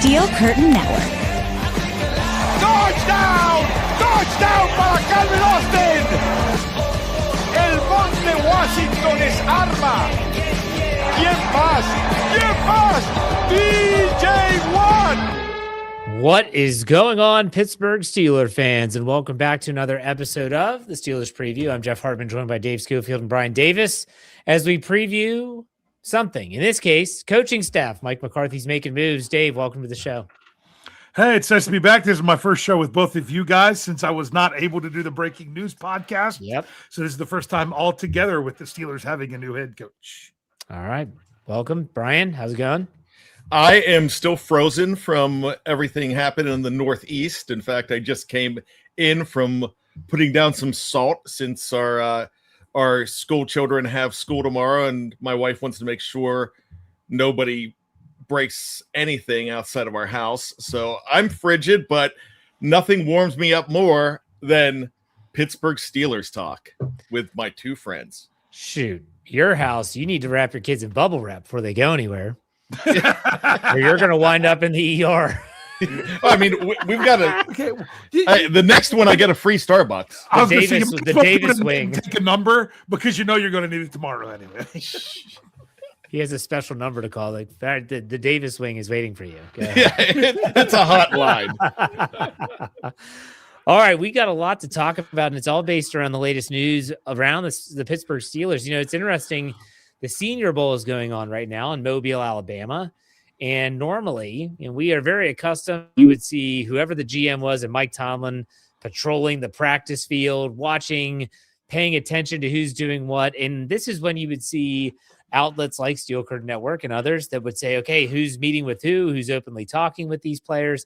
Steel Curtain Network. Touchdown! Touchdown para Calvin Austin! El Monte Washington es arma. ¿Quién más? ¿Quién más? DJ Watt! What is going on, Pittsburgh Steelers fans? And welcome back to another episode of the Steelers Preview. I'm Jeff Hartman, joined by Dave Schofield and Brian Davis, as we preview something. In this case, coaching staff. Mike McCarthy's making moves. Dave, welcome to the show. Hey, it's nice to be back. This is my first show with both of you guys since I was not able to do the breaking news podcast. Yep. So this is the first time all together with the Steelers having a new head coach. All right. Welcome. Brian, how's it going? I am still frozen from everything happening in the Northeast. In fact, I just came in from putting down some salt since our school children have school tomorrow, and my wife wants to make sure nobody breaks anything outside of our house. So I'm frigid, but nothing warms me up more than Pittsburgh Steelers talk with my two friends. Shoot, your house, you need to wrap your kids in bubble wrap before they go anywhere. Or you're going to wind up in the ER. I mean, we've got to. Okay. The next one, I get a free Starbucks. The Davis wing. Take a number because you know you're going to need it tomorrow anyway. He has a special number to call. Like the Davis wing is waiting for you. Yeah, it's a hot line. All right, we got a lot to talk about, and it's all based around the latest news around the Pittsburgh Steelers. You know, it's interesting. The Senior Bowl is going on right now in Mobile, Alabama. And normally, we are very accustomed, you would see whoever the GM was and Mike Tomlin patrolling the practice field, watching, paying attention to who's doing what. And this is when you would see outlets like Steel Curtain Network and others that would say, okay, who's meeting with who's openly talking with these players.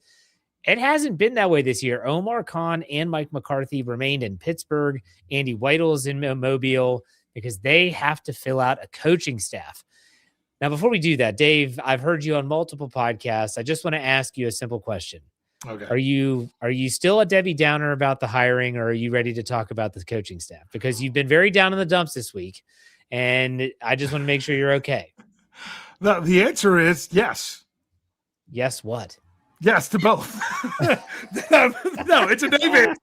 It hasn't been that way this year. Omar Khan and Mike McCarthy remained in Pittsburgh. Andy Weidl's in Mobile because they have to fill out a coaching staff. Now, before we do that, Dave, I've heard you on multiple podcasts. I just want to ask you a simple question. Okay. Are you still a Debbie Downer about the hiring, or are you ready to talk about the coaching staff? Because you've been very down in the dumps this week, and I just want to make sure you're okay. The answer is yes. Yes, what? Yes to both. No, it's a David.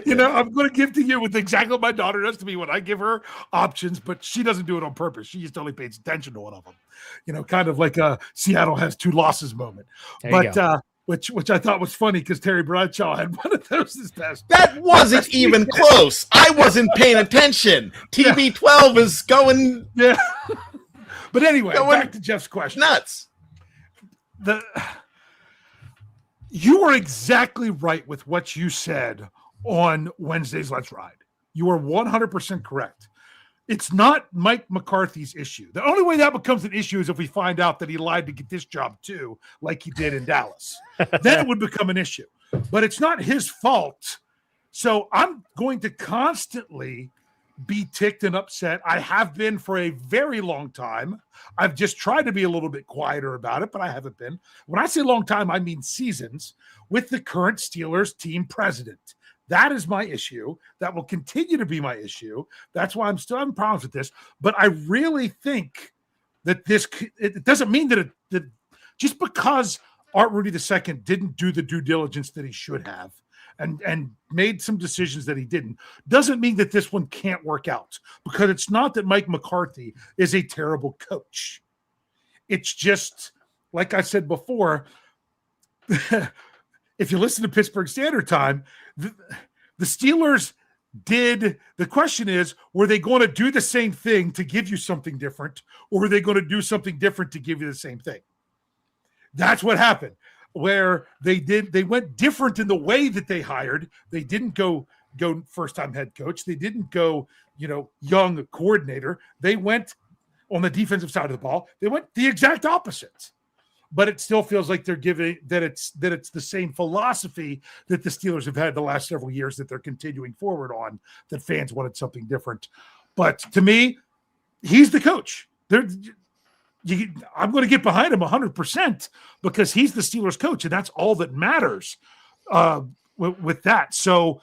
I'm going to give to you with exactly what my daughter does to me when I give her options, but she doesn't do it on purpose. She just only pays attention to one of them, kind of like a Seattle has two losses moment. Which I thought was funny because Terry Bradshaw had one of those this past. That wasn't even close. I wasn't paying attention. TB12 is going. Yeah. But anyway, back to Jeff's question. Nuts. You are exactly right with what you said on Wednesday's Let's Ride. You are 100% correct. It's not Mike McCarthy's issue. The only way that becomes an issue is if we find out that he lied to get this job too, like he did in Dallas. Then it would become an issue. But it's not his fault. So I'm going to constantly be ticked and upset. I have been for a very long time. I've just tried to be a little bit quieter about it, but I haven't been. When I say long time, I mean seasons with the current Steelers team president. That is my issue. That will continue to be my issue. That's why I'm still having problems with this. But I really think that it doesn't mean that just because Art Rudy II didn't do the due diligence that he should have and made some decisions that he didn't, doesn't mean that this one can't work out. Because it's not that Mike McCarthy is a terrible coach. It's just, like I said before, if you listen to Pittsburgh Standard Time, the Steelers did. The question is, were they going to do the same thing to give you something different, or were they going to do something different to give you the same thing? That's what happened, where they went different in the way that they hired. They didn't go first-time head coach. They didn't go, young coordinator. They went on the defensive side of the ball. They went the exact opposite. But it still feels like they're giving that it's the same philosophy that the Steelers have had the last several years that they're continuing forward on, that fans wanted something different. But to me, he's the coach. I'm going to get behind him 100% because he's the Steelers coach, and that's all that matters with that. So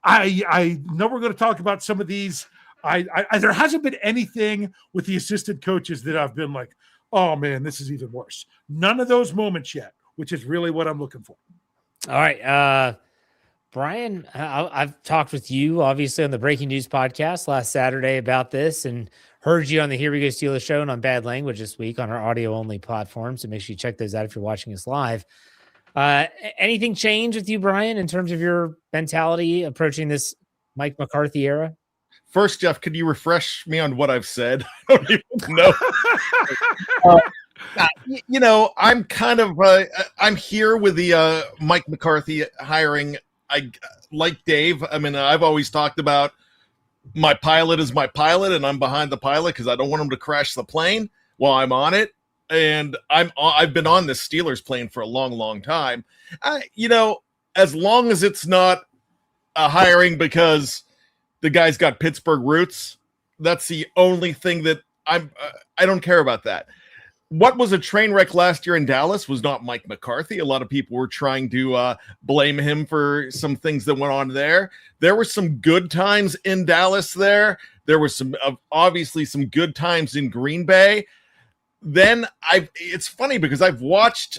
I know we're going to talk about some of these. There hasn't been anything with the assistant coaches that I've been like, oh man, this is even worse. None of those moments yet. which is really what I'm looking for. All right. Brian, I've talked with you, obviously, on the Breaking News podcast last Saturday about this, and heard you on the Here We Go Steelers show and on Bad Language this week on our audio-only platform, so make sure you check those out if you're watching us live. Anything change with you, Brian, in terms of your mentality approaching this Mike McCarthy era? First, Jeff, could you refresh me on what I've said? I don't even know. I'm kind of I'm here with the Mike McCarthy hiring. I like Dave. I mean, I've always talked about my pilot is my pilot, and I'm behind the pilot because I don't want him to crash the plane while I'm on it. And I've been on this Steelers plane for a long, long time. As long as it's not a hiring because the guy's got Pittsburgh roots, that's the only thing that I don't care about that. What was a train wreck last year in Dallas was not Mike McCarthy. A lot of people were trying to blame him for some things that went on there. There were some good times in Dallas there. There were obviously some good times in Green Bay. Then it's funny because I've watched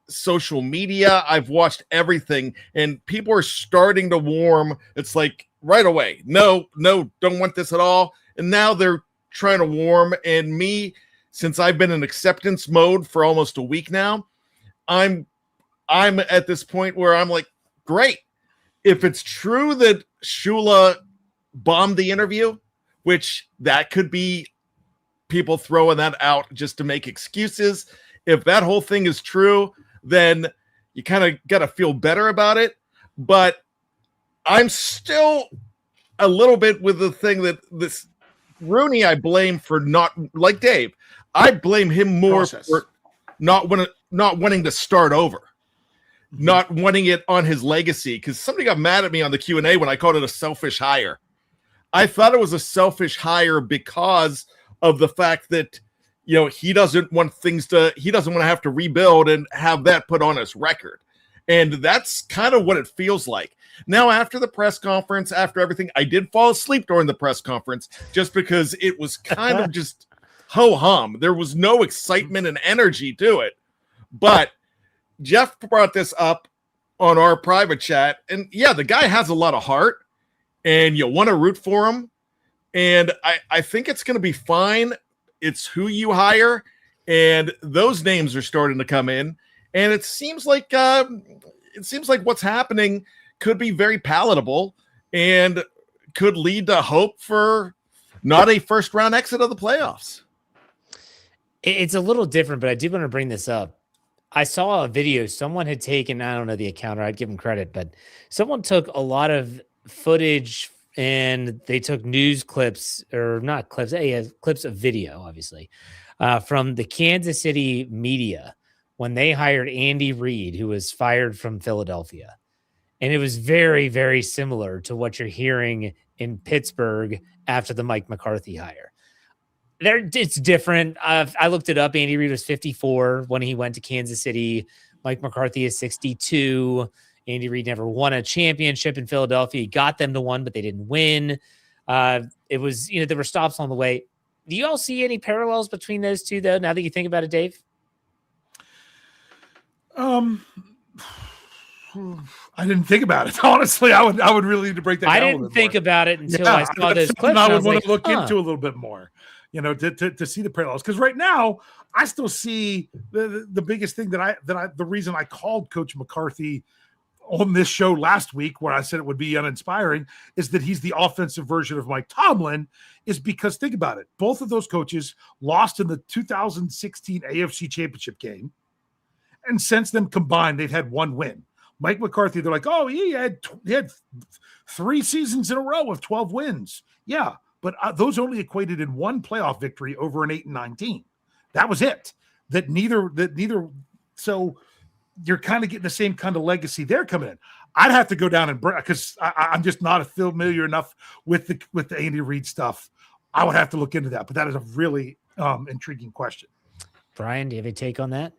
social media, I've watched everything, and people are starting to warm. It's like right away, no, don't want this at all. And now they're trying to warm. And me, since I've been in acceptance mode for almost a week now, I'm at this point where I'm like, great. If it's true that Shula bombed the interview, which that could be people throwing that out just to make excuses. If that whole thing is true, then you kind of got to feel better about it. But I'm still a little bit with the thing that this Rooney, I blame for not, like Dave, I blame him more for not wanting to start over, not wanting it on his legacy. Because somebody got mad at me on the Q&A when I called it a selfish hire. I thought it was a selfish hire because of the fact that, he doesn't want to have to rebuild and have that put on his record. And that's kind of what it feels like. Now, after the press conference, after everything, I did fall asleep during the press conference just because it was kind of just ho-hum. There was no excitement and energy to it. But Jeff brought this up on our private chat. And yeah, the guy has a lot of heart and you want to root for him. And I think it's going to be fine. It's who you hire. And those names are starting to come in. And it seems like what's happening could be very palatable and could lead to hope for not a first round exit of the playoffs. It's a little different, but I do want to bring this up. I saw a video someone had taken. I don't know the account, or I'd give him credit, but someone took a lot of footage and they took news clips, or not clips, clips of video, obviously, from the Kansas City media when they hired Andy Reid, who was fired from Philadelphia. And it was very, very similar to what you're hearing in Pittsburgh after the Mike McCarthy hire. It's different. I looked it up. Andy Reid was 54 when he went to Kansas City. Mike McCarthy is 62. Andy Reid never won a championship in Philadelphia. He got them to one, but they didn't win. It was, there were stops on the way. Do you all see any parallels between those two, though, now that you think about it, Dave? I didn't think about it. Honestly, I would really need to break that down. I didn't think about it until I saw those clips. I would want to look into a little bit more, to see the parallels. Because right now, I still see the biggest thing the reason I called Coach McCarthy on this show last week, where I said it would be uninspiring, is that he's the offensive version of Mike Tomlin, is because think about it. Both of those coaches lost in the 2016 AFC Championship game. And since then combined, they've had one win. Mike McCarthy, they're like, oh, he had 3 seasons in a row of 12 wins. Yeah, but those only equated in one playoff victory over an 8-9 team. That was it. So you're kind of getting the same kind of legacy they're coming in. I'd have to go down and because I'm just not familiar enough with the Andy Reid stuff. I would have to look into that, but that is a really intriguing question. Brian, do you have a take on that?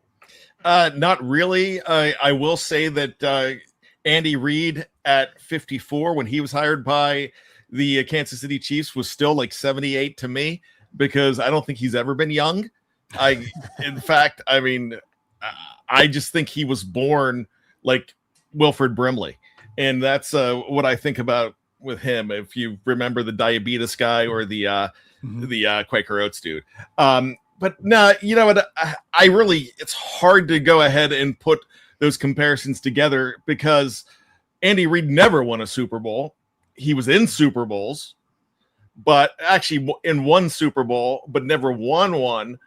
Not really. I will say that Andy Reid at 54, when he was hired by the Kansas City Chiefs, was still like 78 to me, because I don't think he's ever been young. In fact, I mean, I just think he was born like Wilford Brimley. And that's what I think about with him. If you remember the diabetes guy or the Quaker Oats dude. But no, you know what? I really, it's hard to go ahead and put those comparisons together because Andy Reid never won a Super Bowl. He was in Super Bowls, but actually in one Super Bowl, but never won one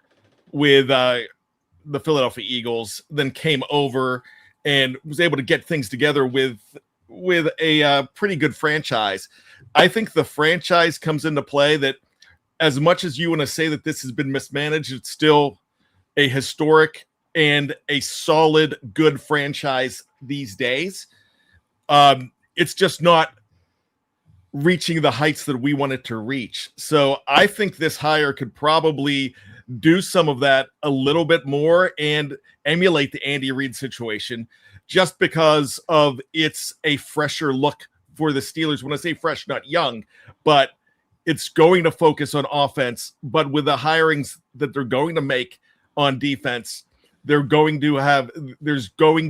with the Philadelphia Eagles, then came over and was able to get things together with a pretty good franchise. I think the franchise comes into play that as much as you want to say that this has been mismanaged, it's still a historic and a solid, good franchise these days. It's just not reaching the heights that we want it to reach. So I think this hire could probably do some of that a little bit more and emulate the Andy Reid situation just because of it's a fresher look for the Steelers. When I say fresh, not young, but it's going to focus on offense, but with the hirings that they're going to make on defense, there's going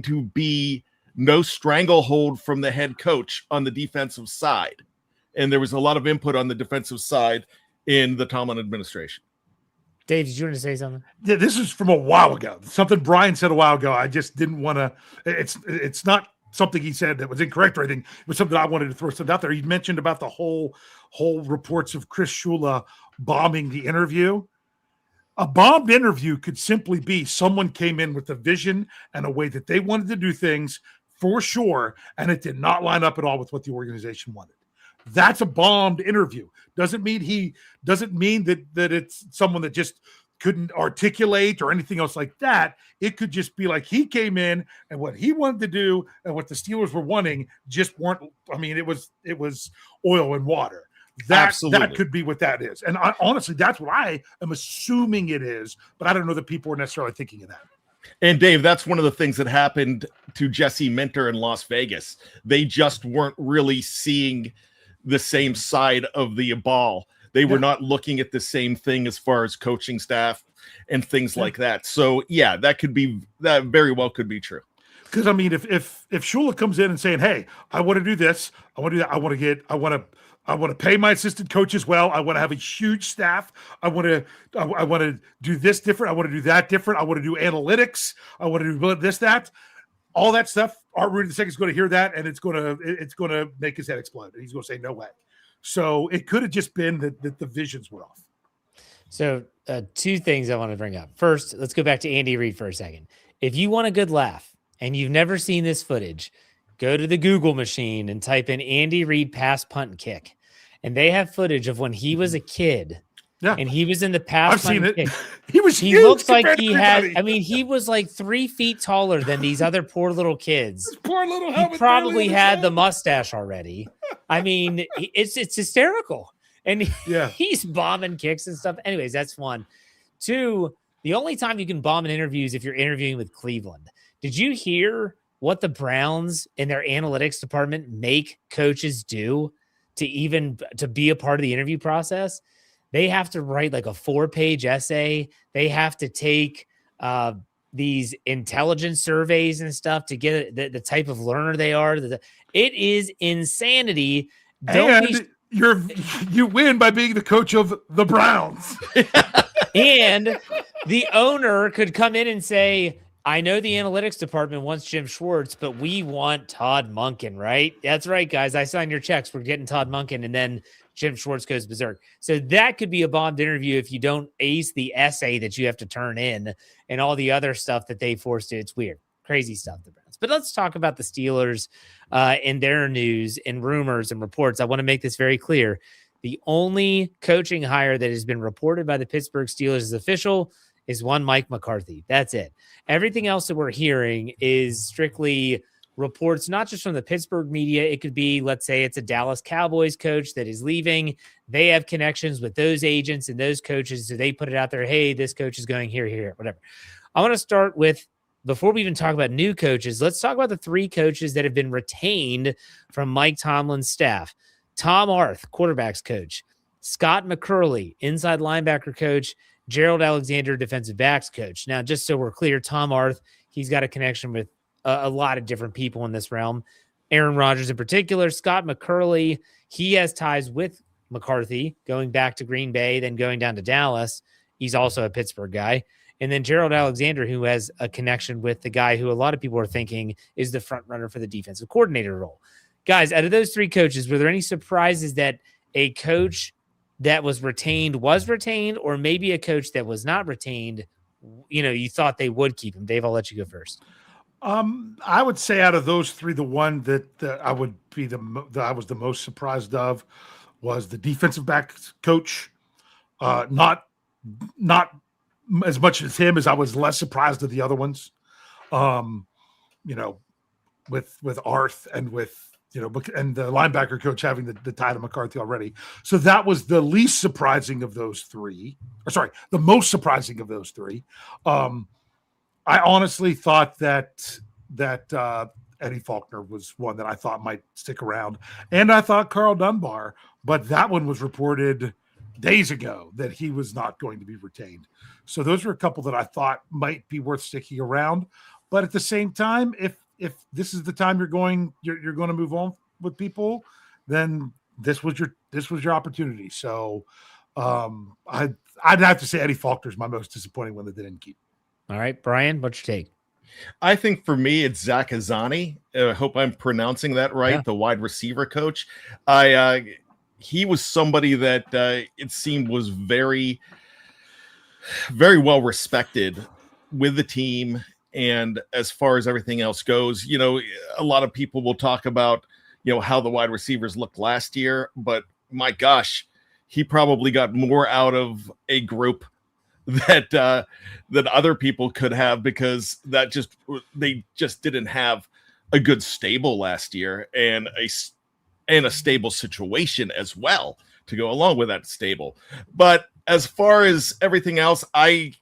to be no stranglehold from the head coach on the defensive side. And there was a lot of input on the defensive side in the Tomlin administration. Dave, did you want to say something? Yeah, this is from a while ago. Something Brian said a while ago. I just didn't want to. It's not something he said that was incorrect or anything. It was something I wanted to throw something out there. He mentioned about the whole reports of Chris Shula bombing the interview. A bombed interview could simply be someone came in with a vision and a way that they wanted to do things for sure, and it did not line up at all with what the organization wanted. That's a bombed interview. Doesn't mean that it's someone that just couldn't articulate or anything else like that. It could just be like he came in and what he wanted to do and what the Steelers were wanting just weren't. I mean, it was oil and water. That could be what that is. And honestly, that's what I am assuming it is, but I don't know that people are necessarily thinking of that. And Dave, that's one of the things that happened to Jesse Minter in Las Vegas. They just weren't really seeing the same side of the ball. They were not looking at the same thing as far as coaching staff and things like that. So yeah, that very well could be true. Because I mean, if Shula comes in and saying, "Hey, I want to do this, I want to do that, I want to pay my assistant coaches well. I want to have a huge staff. I want to do this different. I want to do that different. I want to do analytics. I want to do this, that." All that stuff, Art Rooney II is going to hear that, and it's going to make his head explode. And he's going to say, "No way." So it could have just been that the visions were off. So two things I want to bring up. First, let's go back to Andy Reid for a second. If you want a good laugh and you've never seen this footage, go to the Google machine and type in Andy Reid pass, punt, and kick. And they have footage of when he was a kid. Yeah. And he was in the pass. I've seen it. Kick. He looks like he had, I mean, he was like 3 feet taller than these other poor little kids. This poor little he probably had the mustache already. I mean, it's hysterical. And he's bombing kicks and stuff. Anyways, that's one. Two, the only time you can bomb an interview is if you're interviewing with Cleveland. Did you hear what the Browns in their analytics department make coaches do to be a part of the interview process? They have to write like a 4-page essay. They have to take these intelligence surveys and stuff to get the type of learner they are. It is insanity. You win by being the coach of the Browns. And the owner could come in and say, "I know the analytics department wants Jim Schwartz, but we want Todd Monken," right? That's right, guys. I signed your checks. We're getting Todd Monken. And then Jim Schwartz goes berserk. So that could be a bombed interview if you don't ace the essay that you have to turn in and all the other stuff that they forced to. It's weird. Crazy stuff, the Browns. But let's talk about the Steelers and their news and rumors and reports. I want to make this very clear. The only coaching hire that has been reported by the Pittsburgh Steelers as official is one Mike McCarthy. That's it. Everything else that we're hearing is strictly reports, not just from the Pittsburgh media. It could be, let's say it's a Dallas Cowboys coach that is leaving. They have connections with those agents and those coaches. So they put it out there. Hey, this coach is going here, whatever. I want to start with, before we even talk about new coaches, let's talk about the 3 coaches that have been retained from Mike Tomlin's staff. Tom Arth, quarterbacks coach. Scott McCurley, inside linebacker coach. Gerald Alexander, defensive backs coach. Now, just so we're clear, Tom Arth, he's got a connection with a lot of different people in this realm. Aaron Rodgers in particular, Scott McCurley, he has ties with McCarthy going back to Green Bay, then going down to Dallas. He's also a Pittsburgh guy. And then Gerald Alexander, who has a connection with the guy who a lot of people are thinking is the front runner for the defensive coordinator role. Guys, out of those three coaches, were there any surprises that a coach that was retained, or maybe a coach that was not retained, you thought they would keep him? Dave, I'll let you go first. I would say out of those three, the one that I would be that I was the most surprised of was the defensive back coach. Not as much as him as I was less surprised of the other ones. With Arth and with and the linebacker coach having the tie to McCarthy already. So that was the least surprising of those three. The most surprising of those three. I honestly thought that Eddie Faulkner was one that I thought might stick around, and I thought Carl Dunbar, but that one was reported days ago that he was not going to be retained. So those were a couple that I thought might be worth sticking around. But at the same time, if this is the time you're going to move on with people, then this was your opportunity. So I'd have to say Eddie Faulkner is my most disappointing one that they didn't keep. All right, Brian, what's your take? I think for me, it's Zach Azzani. I hope I'm pronouncing that right. Yeah. The wide receiver coach. He was somebody that it seemed was very, very well respected with the team. And as far as everything else goes, a lot of people will talk about, how the wide receivers looked last year, but my gosh, he probably got more out of a group that other people could have, because they just didn't have a good stable last year and a stable situation as well to go along with that stable. But as far as everything else, I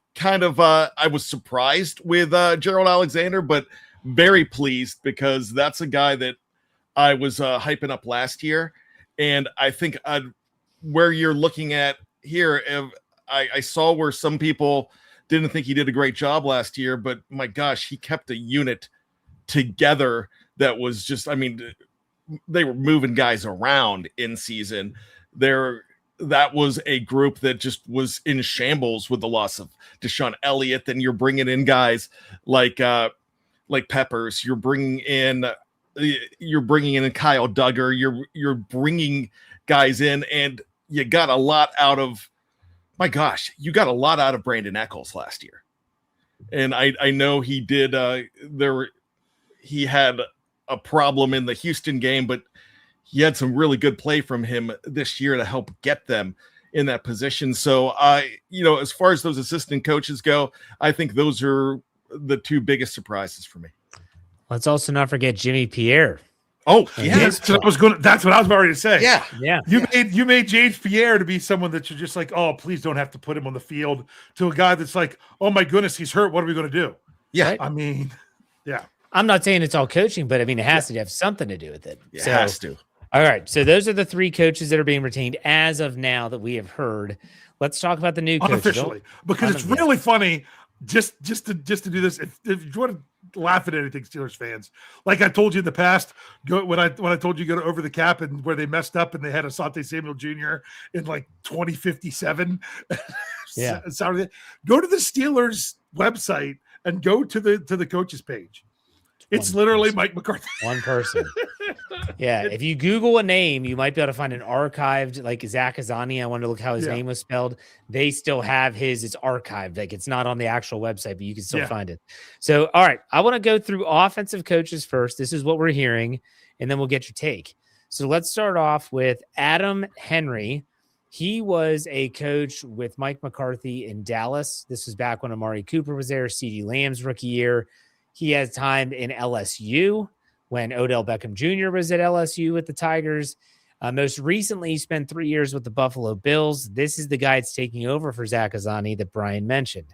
was surprised with Gerald Alexander, but very pleased, because that's a guy that I was hyping up last year. And I think where you're looking at here, I saw where some people didn't think he did a great job last year, but my gosh, he kept a unit together that was just, they were moving guys around in season. That was a group that just was in shambles with the loss of Deshaun Elliott. Then you're bringing in guys like Peppers. You're bringing in Kyle Duggar. You're bringing guys in, and you got a lot out of. My gosh, you got a lot out of Brandon Echols last year, and I know he did. He had a problem in the Houston game, but he had some really good play from him this year to help get them in that position. So, as far as those assistant coaches go, I think those are the two biggest surprises for me. Let's also not forget Jimmy Pierre. Oh, yeah. That's what I was about to say. Yeah. You made James Pierre to be someone that you're just like, oh, please don't have to put him on the field, to a guy that's like, oh my goodness, he's hurt. What are we going to do? Yeah. Yeah. I'm not saying it's all coaching, but it has to have something to do with it. It has to. All right. So those are the three coaches that are being retained as of now that we have heard. Let's talk about the new coaches. Unofficially, because it's really funny just to do this. If you want to laugh at anything, Steelers fans, like I told you in the past, when I told you go to Over the Cap and where they messed up and they had Asante Samuel Jr. in like 2057. Yeah. Go to the Steelers website and go to the coaches page. It's literally Mike McCarthy. One person. Yeah. If you Google a name, you might be able to find an archived, like Zach Azzani. I wanted to look how his name was spelled. They still have it's archived. Like, it's not on the actual website, but you can still find it. So, all right. I want to go through offensive coaches first. This is what we're hearing, and then we'll get your take. So let's start off with Adam Henry. He was a coach with Mike McCarthy in Dallas. This was back when Amari Cooper was there, CeeDee Lamb's rookie year. He has time in LSU when Odell Beckham Jr. was at LSU with the Tigers. Most recently, he spent 3 years with the Buffalo Bills. This is the guy that's taking over for Zach Azzani that Brian mentioned.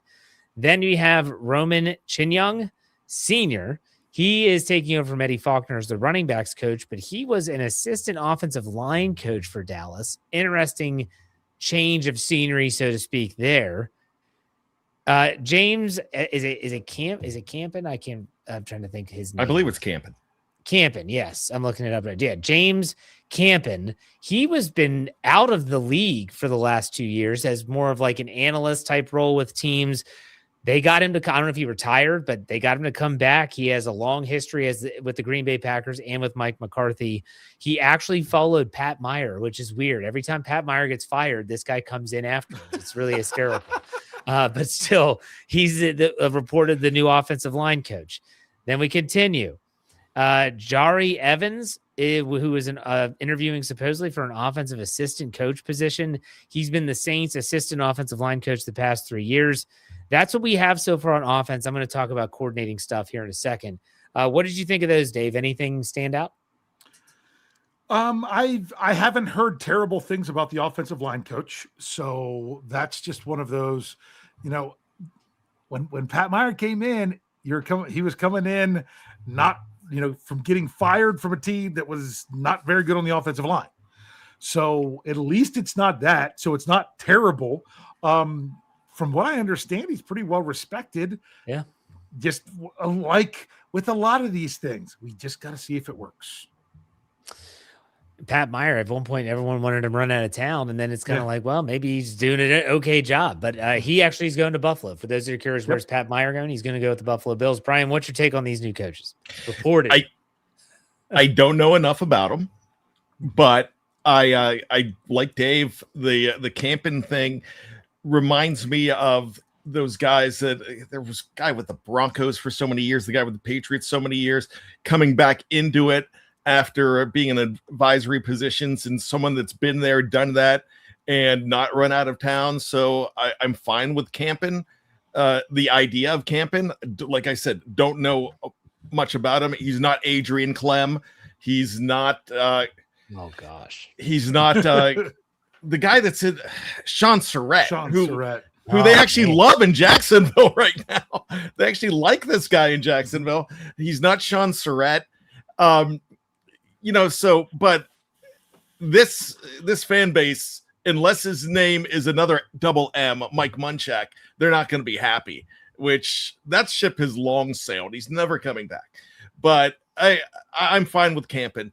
Then we have Roman Chinyang Sr. He is taking over from Eddie Faulkner as the running backs coach, but he was an assistant offensive line coach for Dallas. Interesting change of scenery, so to speak, there. James, is it Campen? I'm trying to think his name. I believe it's Campen. Campen, yes. I'm looking it up right. Yeah, James Campen. He was been out of the league for the last 2 years as more of like an analyst type role with teams. They got him to, I don't know if he retired, but they got him to come back. He has a long history with the Green Bay Packers and with Mike McCarthy. He actually followed Pat Meyer, which is weird. Every time Pat Meyer gets fired, this guy comes in afterwards. It's really hysterical. But still, he's reported the new offensive line coach. Then we continue. Jari Evans, who is interviewing supposedly for an offensive assistant coach position. He's been the Saints assistant offensive line coach the past 3 years. That's what we have so far on offense. I'm going to talk about coordinating stuff here in a second. What did you think of those, Dave? Anything stand out? I haven't heard terrible things about the offensive line coach. So that's just one of those, when Pat Meyer came in, he was coming in, not, from getting fired from a team that was not very good on the offensive line. So at least it's not that. So it's not terrible. From what I understand, he's pretty well respected. Yeah. Just like with a lot of these things, we just got to see if it works. Pat Meyer, at one point, everyone wanted him run out of town. And then it's kind of like, well, maybe he's doing an okay job. But he actually is going to Buffalo. For those who are curious, where's Pat Meyer going? He's going to go with the Buffalo Bills. Brian, what's your take on these new coaches? Reported. I don't know enough about them, but I like Dave. The Campen thing reminds me of those guys that there was a guy with the Broncos for so many years, the guy with the Patriots so many years, coming back into it after being in advisory positions, and someone that's been there, done that, and not run out of town. So I'm fine with Campen. The idea of Campen, like I said, don't know much about him. He's not Adrian Clem. He's not. He's not. The guy that's in Sean Surratt, who they actually love in Jacksonville right now. They actually like this guy in Jacksonville. He's not Sean Surratt. But this fan base, unless his name is another double M, Mike Munchak, they're not going to be happy, which that ship has long sailed. He's never coming back. But I'm fine with Campen.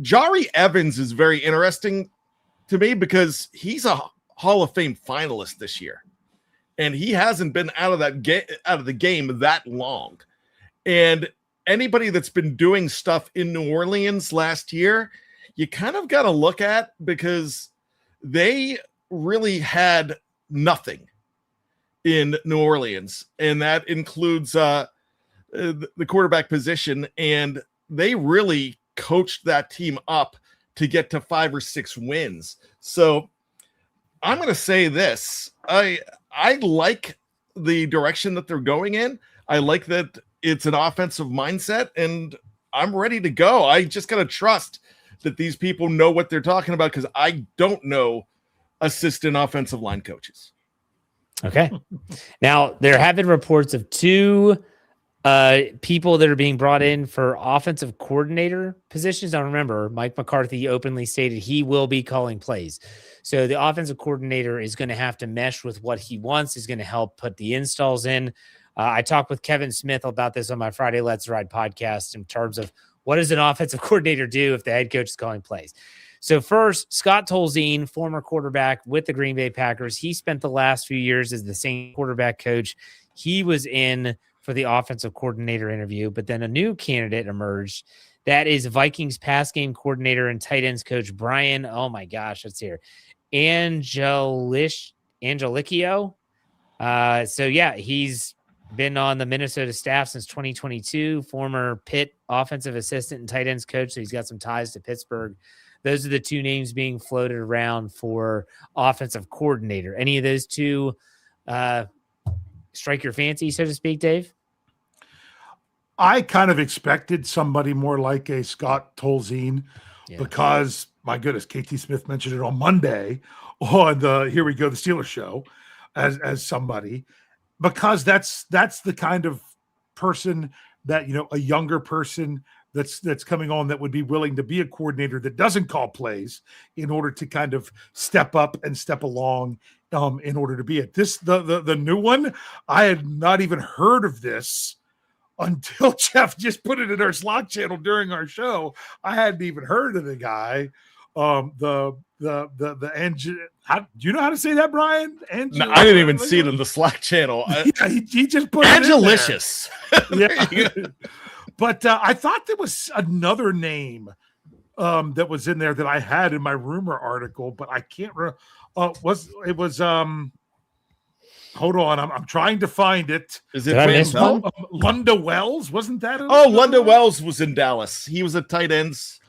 Jari Evans is very interesting to me because he's a Hall of Fame finalist this year, and he hasn't been out of the game that long. And anybody that's been doing stuff in New Orleans last year, you kind of got to look at, because they really had nothing in New Orleans, and that includes the quarterback position, and they really coached that team up to get to 5 or 6 wins. So I'm going to say this. I like the direction that they're going in. I like that it's an offensive mindset, and I'm ready to go. I just got to trust that these people know what they're talking about, because I don't know assistant offensive line coaches. Okay. Now, there have been reports of 2 people that are being brought in for offensive coordinator positions. Now, remember, Mike McCarthy openly stated he will be calling plays. So the offensive coordinator is going to have to mesh with what he wants. He's going to help put the installs in. I talked with Kevin Smith about this on my Friday Let's Ride podcast in terms of what does an offensive coordinator do if the head coach is calling plays. So first, Scott Tolzien, former quarterback with the Green Bay Packers. He spent the last few years as the same quarterback coach. He was in for the offensive coordinator interview, but then a new candidate emerged. That is Vikings pass game coordinator and tight ends coach Brian. Oh my gosh, let's hear Angelicchio. So yeah, he's been on the Minnesota staff since 2022. Former Pitt offensive assistant and tight ends coach. So he's got some ties to Pittsburgh. Those are the 2 names being floated around for offensive coordinator. Any of those 2 strike your fancy, so to speak, Dave? I kind of expected somebody more like a Scott Tolzien, because, my goodness, KT Smith mentioned it on Monday on the Here We Go, the Steelers show, as somebody, because that's the kind of person that, a younger person that's coming on that would be willing to be a coordinator that doesn't call plays in order to kind of step up and step along in order to be it. The new one, I had not even heard of this until Jeff just put it in our Slack channel during our show. I hadn't even heard of the guy. Do you know how to say that, Brian? No, I didn't even see it in the Slack channel. Yeah, he just put Angelicious. Yeah. But I thought there was another name that was in there that I had in my rumor article, but I can't remember. Hold on, I'm trying to find it. Is it Van Pelt? Lunda Wells? Wasn't that? Lunda Wells was in Dallas. He was a tight ends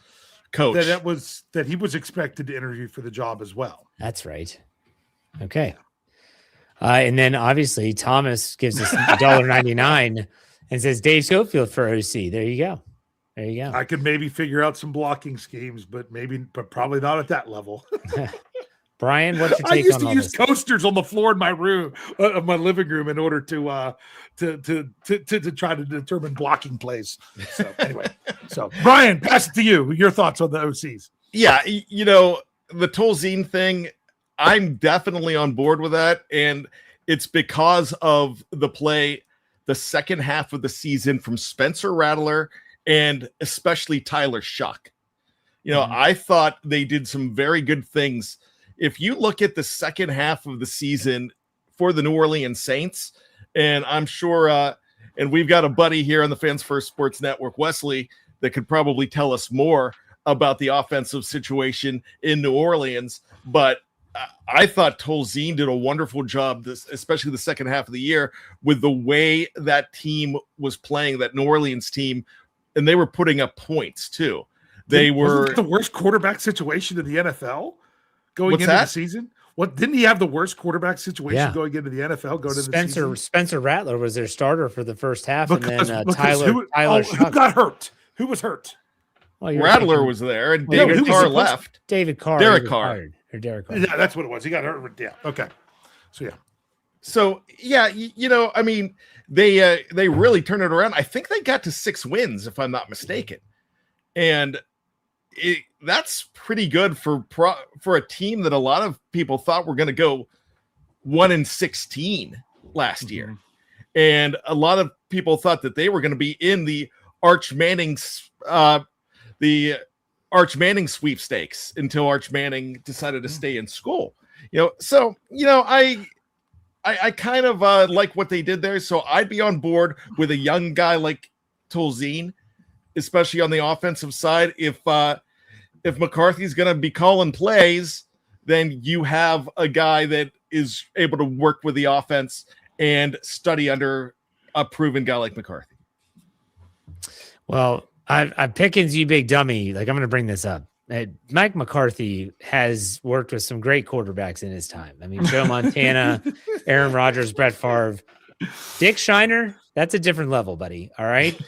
coach. That he was expected to interview for the job as well. That's right. Okay. And then obviously Thomas gives us $1.99 and says Dave Schofield for OC. There you go. I could maybe figure out some blocking schemes, but probably not at that level. Brian, what's your take on all this? I used to use coasters on the floor in my room, of my living room, in order to try to determine blocking plays. So anyway, Brian, pass it to you. Your thoughts on the OCs? Yeah, the Tolzien thing, I'm definitely on board with that, and it's because of the play the second half of the season from Spencer Rattler and especially Tyler Shuck. I thought they did some very good things. If you look at the second half of the season for the New Orleans Saints, and I'm sure, and we've got a buddy here on the Fans First Sports Network, Wesley, that could probably tell us more about the offensive situation in New Orleans. But I thought Tolzien did a wonderful job, especially the second half of the year, with the way that team was playing, that New Orleans team, and they were putting up points too. Wasn't that the worst quarterback situation in the NFL going into the season? What, didn't he have the worst quarterback situation going into the NFL? The season? Spencer Rattler was their starter for the first half, and then Tyler. Who got hurt? Who was hurt? Well, Rattler was there, and David Carr left. Derek Carr. Yeah, that's what it was. He got hurt. Yeah. Okay. So I mean, they really turned it around. I think they got to 6 wins, if I'm not mistaken, and that's pretty good for a team that a lot of people thought were going to go 1-16 last year, and a lot of people thought that they were going to be in the Arch Manning sweepstakes until Arch Manning decided to stay in school. I kind of like what they did there, so I'd be on board with a young guy like Tolzien, especially on the offensive side. If McCarthy's going to be calling plays, then you have a guy that is able to work with the offense and study under a proven guy like McCarthy. Well, I'm Pickens, you big dummy. Like, I'm going to bring this up. Mike McCarthy has worked with some great quarterbacks in his time. I mean, Joe Montana, Aaron Rodgers, Brett Favre, Dick Shiner. That's a different level, buddy. All right.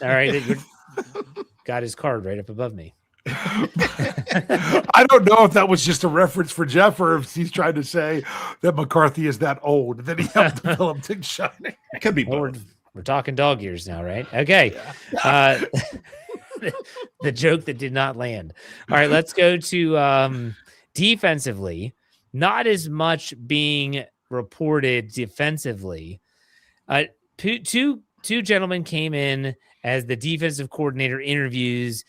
Got his card right up above me. I don't know if that was just a reference for Jeff or if he's trying to say that McCarthy is that old that he helped develop Dick Shiner. It could be both. We're talking dog years now, right? Okay. Yeah. The joke that did not land. All right, let's go to defensively. Not as much being reported defensively. Two gentlemen came in as the defensive coordinator interviews.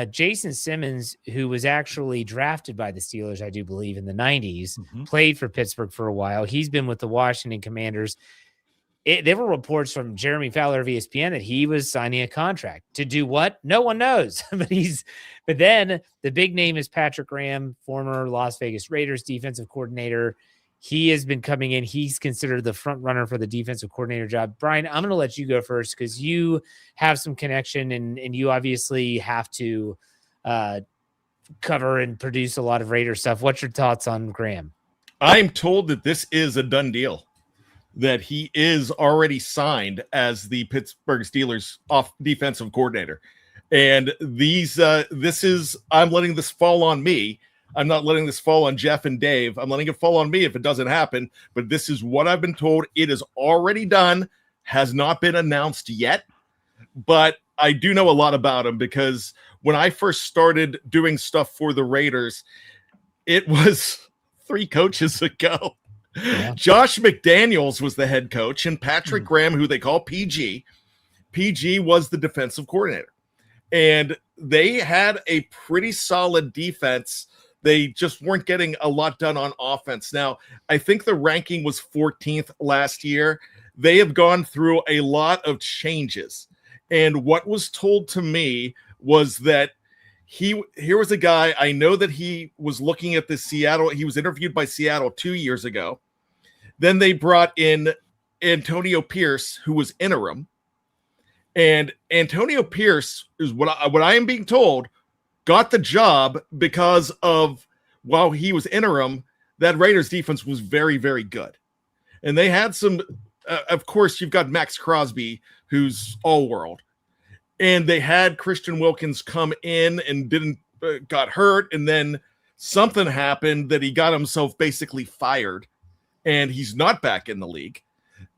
Jason Simmons, who was actually drafted by the Steelers, I do believe, in the 90s, played for Pittsburgh for a while. He's been with the Washington Commanders. There were reports from Jeremy Fowler of ESPN that he was signing a contract to do what? No one knows. But then the big name is Patrick Graham, former Las Vegas Raiders defensive coordinator. He has been coming in. He's considered the front runner for the defensive coordinator job. Brian, I'm going to let you go first because you have some connection and you obviously have to cover and produce a lot of Raider stuff. What's your thoughts on Graham? I'm told that this is a done deal, that he is already signed as the Pittsburgh Steelers defensive coordinator. And I'm letting this fall on me. I'm not letting this fall on Jeff and Dave. I'm letting it fall on me if it doesn't happen. But this is what I've been told. It is already done, has not been announced yet. But I do know a lot about him because when I first started doing stuff for the Raiders, it was 3 coaches ago. Yeah. Josh McDaniels was the head coach, and Patrick Graham, who they call PG. PG was the defensive coordinator. And they had a pretty solid defense. They just weren't getting a lot done on offense. Now, I think the ranking was 14th last year. They have gone through a lot of changes. And what was told to me was that here was a guy, I know that he was looking at the Seattle, he was interviewed by Seattle 2 years ago. Then they brought in Antonio Pierce, who was interim. And Antonio Pierce is what I am being told, got the job because of, while he was interim, that Raiders defense was very, very good. And they had some, of course, you've got Max Crosby, who's all world. And they had Christian Wilkins come in and got hurt. And then something happened that he got himself basically fired. And he's not back in the league.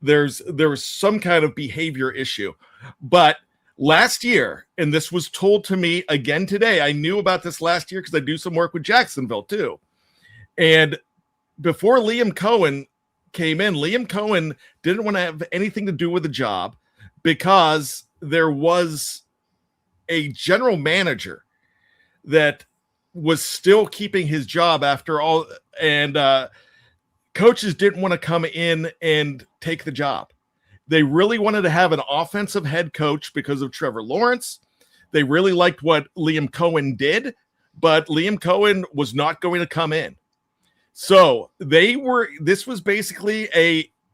There was some kind of behavior issue. But last year, and this was told to me again today, I knew about this last year because I do some work with Jacksonville too. And before Liam Cohen came in, Liam Cohen didn't want to have anything to do with the job because there was a general manager that was still keeping his job after all, and coaches didn't want to come in and take the job. They really wanted to have an offensive head coach because of Trevor Lawrence. They really liked what Liam Cohen did, but Liam Cohen was not going to come in. So this was basically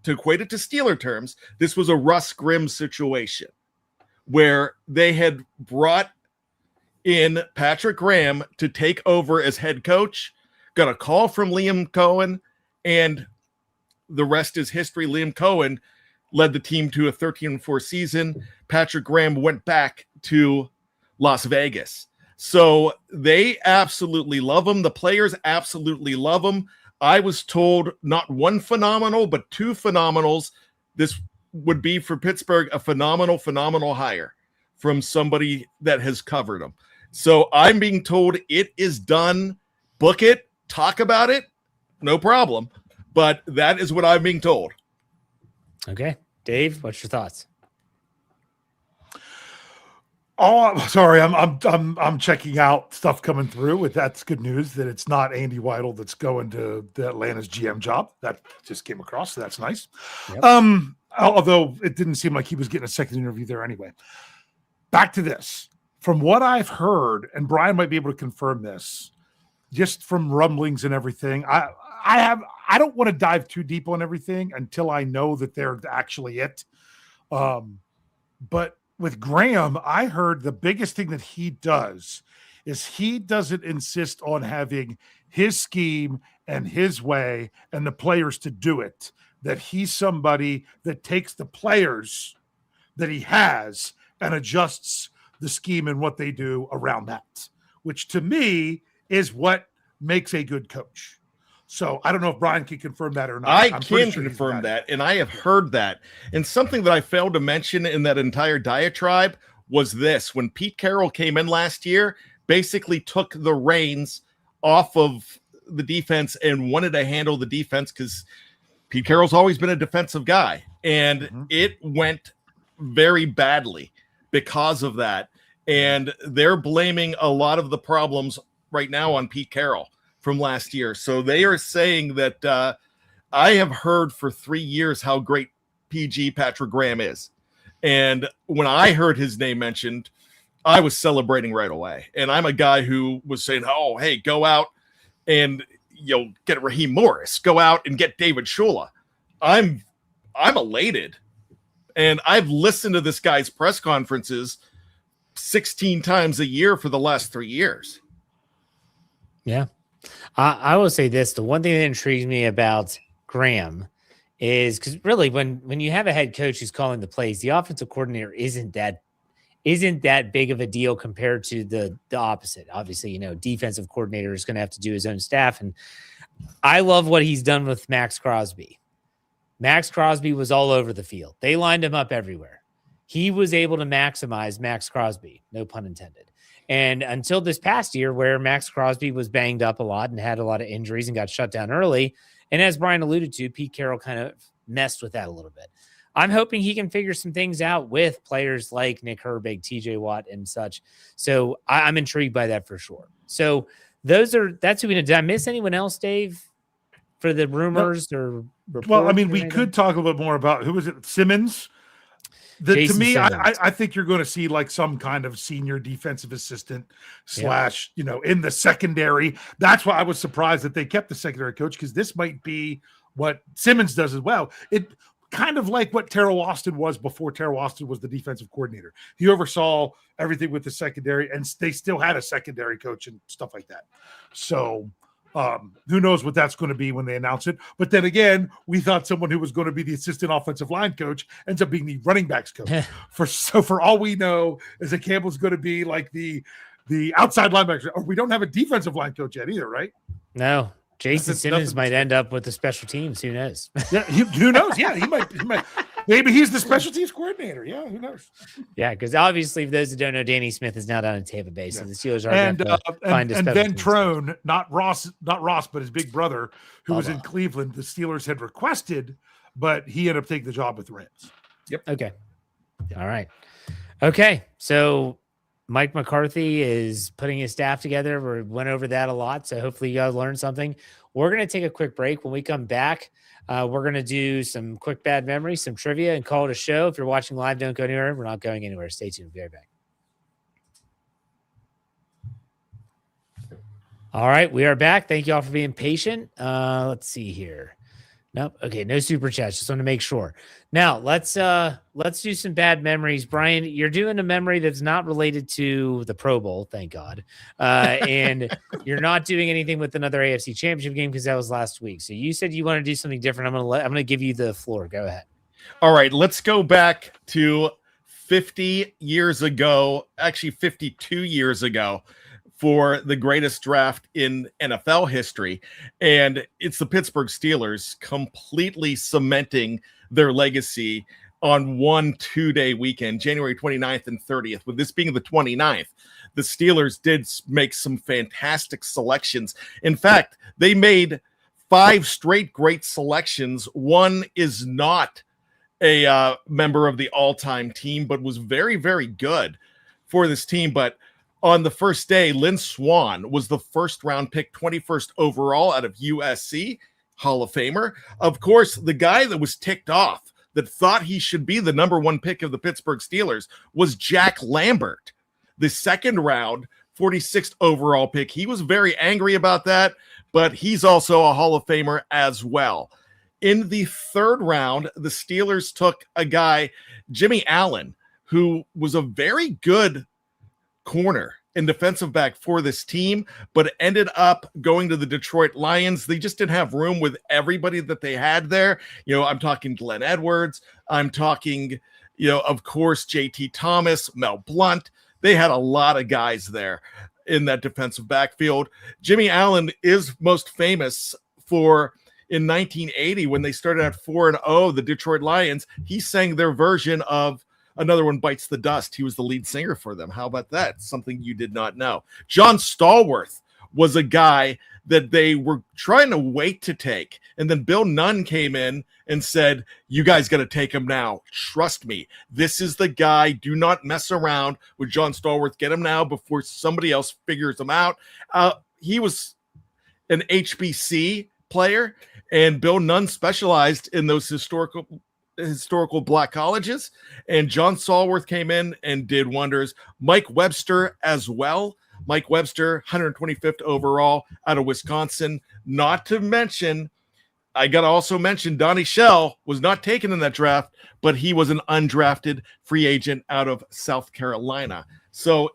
to equate it to Steeler terms, this was a Russ Grimm situation where they had brought in Patrick Graham to take over as head coach, got a call from Liam Cohen, and the rest is history. Liam Cohen led the team to a 13-4 season. Patrick Graham went back to Las Vegas. So they absolutely love him. The players absolutely love him. I was told not one phenomenal, but 2 phenomenals. This would be for Pittsburgh a phenomenal hire from somebody that has covered him. So I'm being told it is done. Book it, talk about it, no problem. But that is what I'm being told. Okay. Dave, what's your thoughts? Oh, sorry. I'm checking out stuff coming through. That's good news that it's not Andy Weidel that's going to the Atlanta's GM job. That just came across. So that's nice. Yep. Although it didn't seem like he was getting a second interview there anyway. Back to this. From what I've heard, and Brian might be able to confirm this, just from rumblings and everything, I don't want to dive too deep on everything until I know that they're actually it. But with Graham, I heard the biggest thing that he does is he doesn't insist on having his scheme and his way and the players to do it. That he's somebody that takes the players that he has and adjusts the scheme and what they do around that, which to me is what makes a good coach. So I don't know if Brian can confirm that or not. I can confirm that, and I have heard that. And something that I failed to mention in that entire diatribe was this. When Pete Carroll came in last year, basically took the reins off of the defense and wanted to handle the defense because Pete Carroll's always been a defensive guy. And it went very badly because of that. And they're blaming a lot of the problems right now on Pete Carroll from last year. So they are saying that I have heard for 3 years how great PG Patrick Graham is. And when I heard his name mentioned, I was celebrating right away. And I'm a guy who was saying, oh, hey, go out and get Raheem Morris, go out and get David Shula. I'm elated. And I've listened to this guy's press conferences 16 times a year for the last 3 years. Yeah. I will say this. The one thing that intrigues me about Graham is because really when you have a head coach who's calling the plays, the offensive coordinator isn't that big of a deal compared to the opposite. Obviously, defensive coordinator is going to have to do his own staff. And I love what he's done with Max Crosby. Max Crosby was all over the field. They lined him up everywhere. he was able to maximize Max Crosby, no pun intended. And until this past year, where Max Crosby was banged up a lot and had a lot of injuries and got shut down early. And as Brian alluded to, Pete Carroll kind of messed with that a little bit. I'm hoping he can figure some things out with players like Nick Herbig, TJ Watt, and such. So I'm intrigued by that for sure. So that's who we did. Did I miss anyone else, Dave, for the rumors or reports? Well, I mean, we could talk a little bit more about who was it? Simmons. To me, I think you're going to see like some kind of senior defensive assistant / in the secondary. That's why I was surprised that they kept the secondary coach, because this might be what Simmons does as well. It kind of like what Terrell Austin was before Terrell Austin was the defensive coordinator. He oversaw everything with the secondary, and they still had a secondary coach and stuff like that. So who knows what that's going to be when they announce it. But then again, we thought someone who was going to be the assistant offensive line coach ends up being the running backs coach. For all we know is that Campbell's going to be like the outside linebacker. Or we don't have a defensive line coach yet either, right? No. Jason Simmons might end up with the special teams. Who knows? Yeah, who knows? Yeah, he might. Maybe he's the special teams coordinator. Yeah, who knows? Yeah, because obviously, for those that don't know, Danny Smith is now down in Tampa Bay, so the Steelers are going to find a special Ben teams Trone, not Ross, but his big brother, who was in Cleveland. The Steelers had requested, but he ended up taking the job with the Rams. Yep. Okay. All right. Okay. So Mike McCarthy is putting his staff together. We went over that a lot, so hopefully you guys learned something. We're going to take a quick break. When we come back, we're going to do some quick bad memories, some trivia, and call it a show. If you're watching live, don't go anywhere. We're not going anywhere. Stay tuned. We'll be right back. All right, we are back. Thank you all for being patient. Let's see here. Nope. Okay, no super chats. Just want to make sure. Now let's do some bad memories. Brian, you're doing a memory that's not related to the Pro Bowl, thank God. And you're not doing anything with another AFC Championship game because that was last week. So you said you want to do something different. I'm gonna give you the floor. Go ahead. All right, let's go back to 50 years ago, actually 52 years ago, for the greatest draft in NFL history. And it's the Pittsburgh Steelers completely cementing their legacy on one 2-day weekend, January 29th and 30th. With this being the 29th, the Steelers did make some fantastic selections. In fact, they made 5 straight great selections. One is not a member of the all-time team, but was very, very good for this team. But on the first day, Lynn Swann was the first-round pick, 21st overall out of USC, Hall of Famer. Of course, the guy that was ticked off, that thought he should be the number 1 pick of the Pittsburgh Steelers, was Jack Lambert, the second-round, 46th overall pick. He was very angry about that, but he's also a Hall of Famer as well. In the third round, the Steelers took a guy, Jimmy Allen, who was a very good corner and defensive back for this team, but ended up going to the Detroit Lions. They just didn't have room with everybody that they had there. I'm talking Glenn Edwards. I'm talking, of course, JT Thomas, Mel Blount. They had a lot of guys there in that defensive backfield. Jimmy Allen is most famous for, in 1980, when they started at 4-0, the Detroit Lions, he sang their version of Another One Bites the Dust. He was the lead singer for them. How about that? Something you did not know. John Stallworth was a guy that they were trying to wait to take. And then Bill Nunn came in and said, you guys got to take him now. Trust me. This is the guy. Do not mess around with John Stallworth. Get him now before somebody else figures him out. He was an HBC player, and Bill Nunn specialized in those historical black colleges, and John Stallworth came in and did wonders. Mike Webster as well. Mike Webster, 125th overall out of Wisconsin. Not to mention, I got to also mention Donnie Shell was not taken in that draft, but he was an undrafted free agent out of South Carolina. So,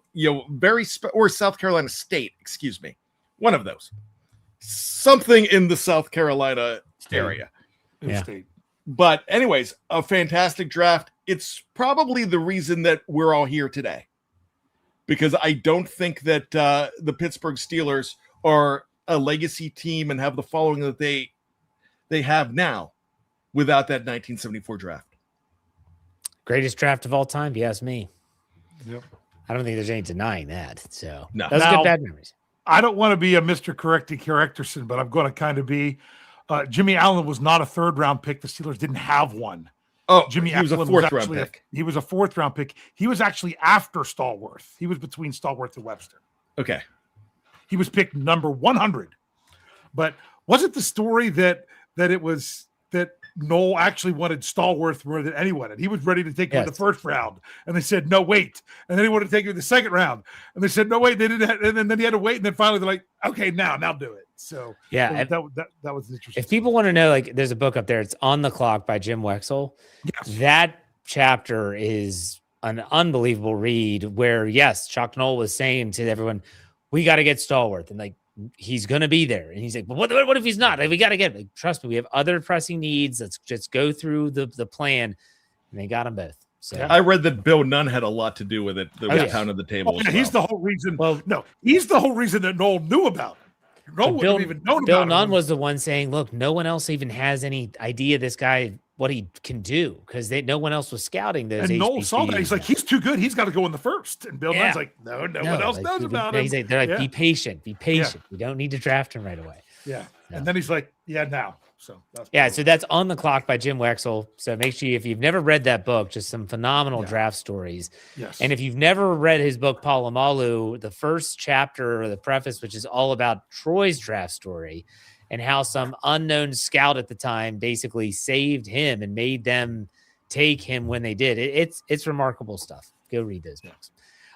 or South Carolina State, excuse me. One of those. Something in the South Carolina area. Yeah. State. But anyways, a fantastic draft. It's probably the reason that we're all here today, because I don't think that the Pittsburgh Steelers are a legacy team and have the following that they have now without that 1974 draft. Greatest draft of all time, if you ask me. Yep. I don't think there's any denying that. So No. those are good bad memories. I don't want to be a Mr. Correcty Correctorson, but I'm going to kind of be. Jimmy Allen was not a third-round pick. The Steelers didn't have one. Oh, Jimmy he was a Allen fourth-round pick. He was a fourth-round pick. He was actually after Stallworth. He was between Stallworth and Webster. Okay. He was picked number 100. But wasn't the story that it was that Noel actually wanted Stallworth more than anyone, and he was ready to take him in the first round, and they said no, wait, and then he wanted to take him in the second round, and they said no, wait, they didn't, and then he had to wait, and then finally they're like, okay, now do it. So yeah, that was interesting. If people want to know, like, there's a book up there. It's On the Clock by Jim Wexell. Yes. That chapter is an unbelievable read. Where Chuck Noll was saying to everyone, "We got to get Stallworth," and like, he's going to be there. And he's like, but what if he's not? Like, we got to get him. Like, trust me, we have other pressing needs. Let's just go through the plan. And they got them both. So I read that Bill Nunn had a lot to do with it. The pound of the table. Oh, yeah, he's the whole reason. Well, no, he's the whole reason that Noel knew about it. Noel wouldn't have even known Bill about Nunn him. was the one saying, look, no one else even has any idea this guy, what he can do, because no one else was scouting those. And Noel saw that. He's like, he's too good. He's got to go in the first. And Bill Nunn's like, no one else knows about him. They're like, be patient. We don't need to draft him right away. Yeah. No. And then he's like, now. So so that's On the Clock by Jim Wexell. So make sure if you've never read that book, just some phenomenal draft stories. Yes. And if you've never read his book, Palomalu, the first chapter or the preface, which is all about Troy's draft story and how some unknown scout at the time basically saved him and made them take him when they did. It's remarkable stuff. Go read those books.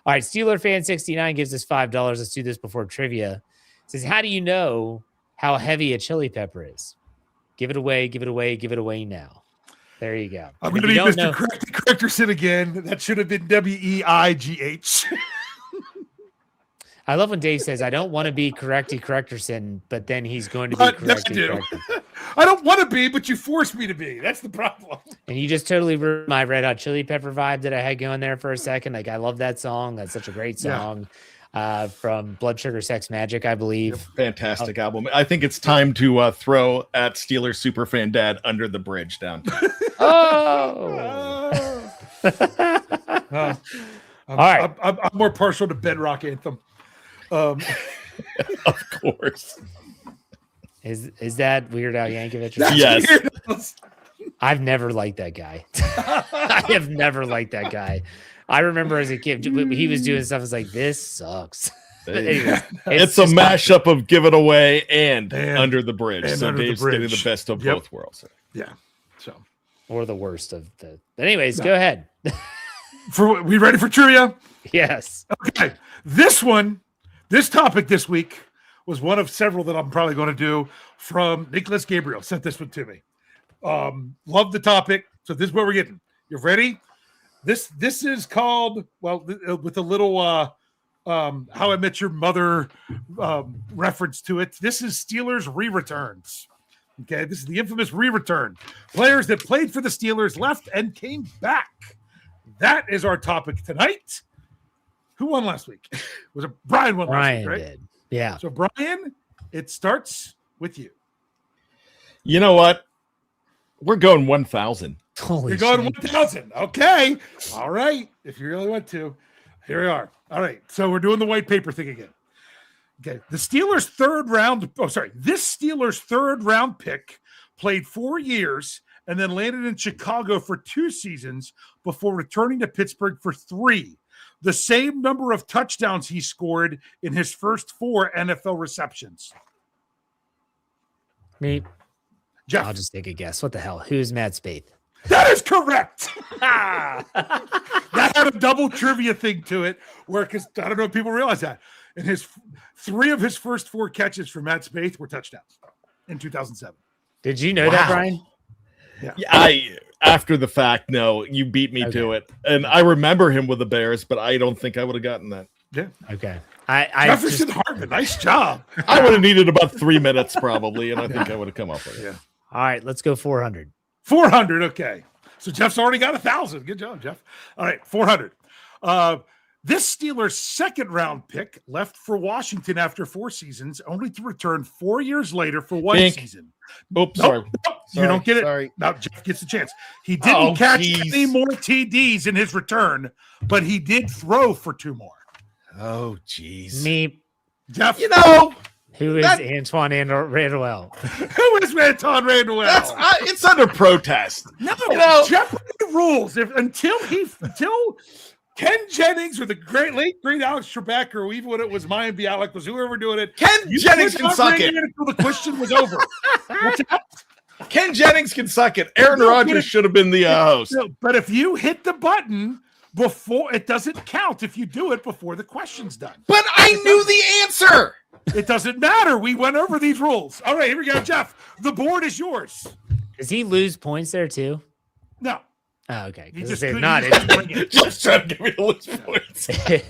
All right, Steeler Fan 69 gives us $5. Let's do this before trivia. It says, how do you know how heavy a chili pepper is? Give it away now. There you go. I'm going to be Mr. Correctorson again. That should have been WEIGH. I love when Dave says, I don't want to be Correctorson, but then he's going to be Correctorson. I don't want to be, but you force me to be. That's the problem. And you just totally ruined my Red Hot Chili Pepper vibe that I had going there for a second. Like, I love that song. That's such a great song. From Blood Sugar Sex Magic, I believe. Fantastic album. I think it's time to throw at Steelers Superfan Dad Under the Bridge down. All right. I'm more partial to Bedrock Anthem. Of course. Is that Weird Al Yankovic? Yes. I've never liked that guy. I have never liked that guy. I remember as a kid, he was doing stuff. I was like, this sucks. Anyways, it's a mashup of Give It Away and Under the Bridge. So Dave's getting the best of both worlds. Yeah. So, or the worst of the. But anyways, go ahead. We ready for trivia? Yes. Okay. This topic this week was one of several that I'm probably going to do from Nicholas Gabriel. Sent this one to me. Love the topic. So this is what we're getting. You ready? This is called, well, with a little How I Met Your Mother reference to it. This is Steelers re-returns. Okay, this is the infamous re-return. Players that played for the Steelers left and came back. That is our topic tonight. Who won last week? Was it Brian won last week, right? Did. Yeah. So Brian, it starts with you. You know what? We're going 1,000. Holy You're going 1,000. Okay. All right. If you really want to. Here we are. All right. So we're doing the white paper thing again. Okay. This Steelers third round pick played 4 years and then landed in Chicago for 2 seasons before returning to Pittsburgh for 3. The same number of touchdowns he scored in his first 4 NFL receptions. Me. Jeff. I'll just take a guess. What the hell? Who's Matt Spaeth? That is correct. That had a double trivia thing to it, where because I don't know if people realize that. And his 3 of his first 4 catches for Matt Spaeth were touchdowns in 2007. Did you know that, Brian? Yeah. After the fact, no, you beat me to it. And I remember him with the Bears, but I don't think I would have gotten that. Yeah. Okay. Jefferson Hartman, nice job. I would have needed about 3 minutes probably, and I think I would have come up with it. Yeah. All right, let's go 400. 400, okay. So Jeff's already got 1,000. Good job, Jeff. All right, 400. This Steelers second round pick left for Washington after 4 seasons, only to return 4 years later for 1 Bink. season. Oops, Nope, sorry. you don't get it. Sorry. Now Jeff gets a chance. He didn't catch any more TDs in his return, but he did throw for 2 more. Oh, jeez. Me. Jeff, Who is Antoine Randall? who is Anton Randall? It's under protest. No, know- Jeopardy rules. Until Ken Jennings or the late great Alex Trebek, or even when it was Mayan Bialik, was whoever doing it. Ken Jennings can suck it until the question was over. What's that? Ken Jennings can suck it. Aaron Rodgers should have been the host. No, but if you hit the button before, it doesn't count if you do it before the question's done. But I knew the answer. It doesn't matter. We went over these rules. All right, here we go, Jeff. The board is yours. Does he lose points there too? No. Oh, okay. He Because just if couldn't not, use it's it. Just trying to give me the list points. because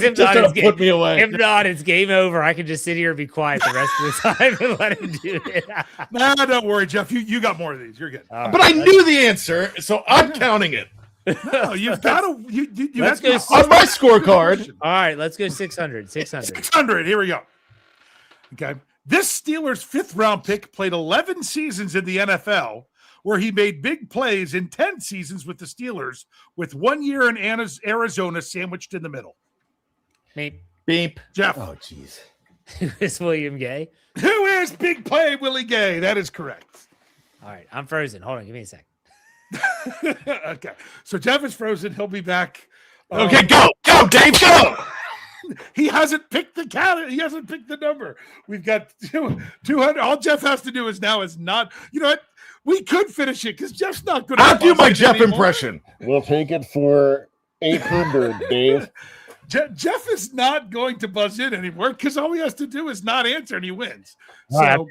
if Just not, trying it's to put me away. if not, it's game over. I can just sit here and be quiet the rest of the time and let him do it. No, don't worry, Jeff. You got more of these. You're good. All But right, I knew the answer, so I'm counting it. No, you've got to. You Let's have go to On my scorecard. all right, let's go 600. 600. 600. Here we go. Okay. This Steelers 5th round pick played 11 seasons in the NFL, where he made big plays in 10 seasons with the Steelers, with 1 year in Arizona sandwiched in the middle. Me. Beep. Jeff, Oh, jeez. Who is William Gay? who is big play Willie Gay? That is correct. All right, I'm frozen. Hold on, give me a sec. Okay. So Jeff is frozen. He'll be back. Okay, go, Dave, go. He hasn't picked the count. He hasn't picked the number. We've got 200. All Jeff has to do is not. You know what? We could finish it because Jeff's not going to. I'll do my Jeff impression. We'll take it for 800, Dave. Jeff is not going to buzz in anymore because all he has to do is not answer and he wins. All right. So,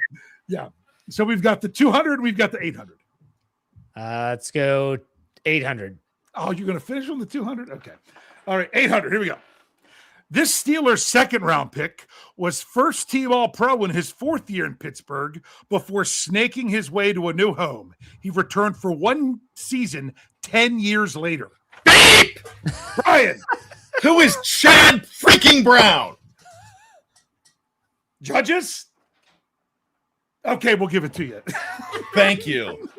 yeah. So we've got the 200. We've got the 800. Let's go 800. Oh, you're going to finish on the 200? Okay. All right. 800. Here we go. This Steelers second round pick was first team All-Pro in his 4th year in Pittsburgh before snaking his way to a new home. He returned for 1 season 10 years later. Beep. Brian. Who is Chad freaking Brown? Judges? Okay, we'll give it to you. Thank you.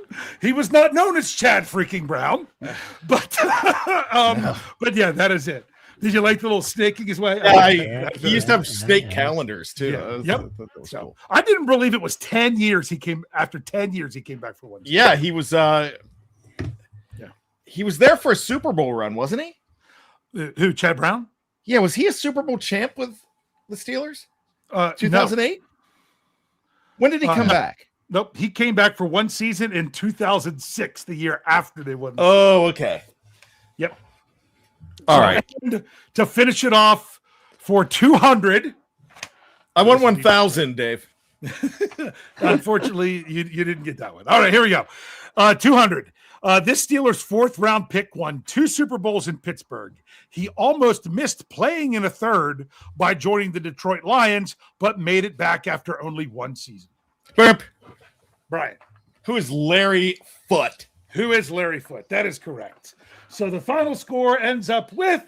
He was not known as Chad freaking Brown, but but yeah, that is it. Did you like the little snaking his way? He used to have snake calendars too. Yeah. Yep. That was So cool. I didn't believe it was 10 years. After 10 years, he came back for 1 season. Yeah, he was. He was there for a Super Bowl run, wasn't he? Who? Chad Brown? Yeah, was he a Super Bowl champ with the Steelers? No. 2008. When did he come back? Nope. He came back for 1 season in 2006, the year after they won. Oh, okay. Yep. All right. And to finish it off for 200. I won 1,000, Dave. Unfortunately, you didn't get that one. All right, here we go. 200. This Steelers 4th round pick won 2 Super Bowls in Pittsburgh. He almost missed playing in a 3rd by joining the Detroit Lions, but made it back after only 1 season. Burp. Brian. Who is Larry Foote? Who is Larry Foote? That is correct. So the final score ends up with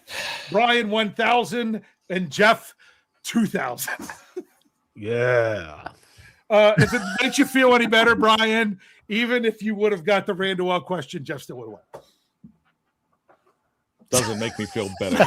Brian 1,000 and Jeff 2,000. Yeah. If it makes you feel any better, Brian, even if you would have got the Randall question, Jeff still would have won. Doesn't make me feel better.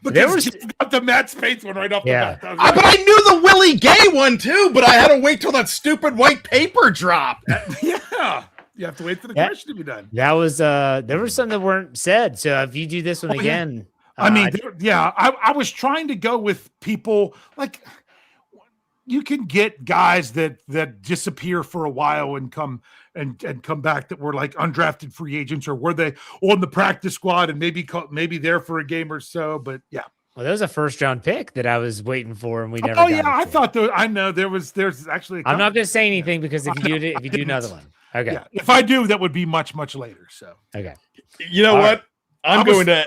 Because Jeff got the Matt Spates one right off the bat. But I knew the Willie Gay one too, but I had to wait till that stupid white paper dropped. Yeah. You have to wait for the question to be done. That was there were some that weren't said. So if you do this one again, I mean, I was trying to go with people like you can get guys that disappear for a while and come back that were like undrafted free agents or were they on the practice squad and maybe there for a game or so. But yeah. Well, that was a 1st round pick that I was waiting for, and we never. Oh yeah, I thought I know there's actually. I'm not going to say anything because if you do another one, okay. Yeah, if I do, that would be much later. So okay. You know what? Right.